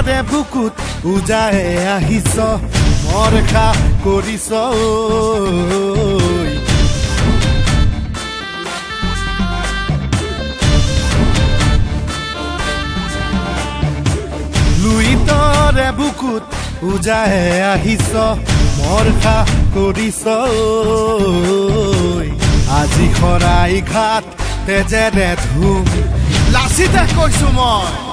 তৰে বুকুত উজাহে আহিছ মৰখা কৰিছ লুইতৰে বুকুত উজাহে আহিছ মৰখা কৰিছ আজি খৰাই ঘাট তেজেৰে ধুম লাচিতে কৈছো মই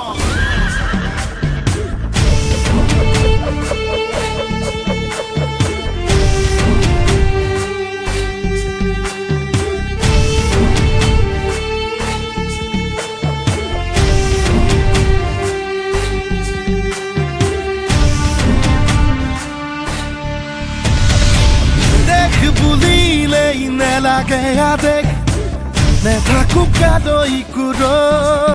বুলিলেই নেলাগে আবেগ নেথাকো কাদৈ কুৰ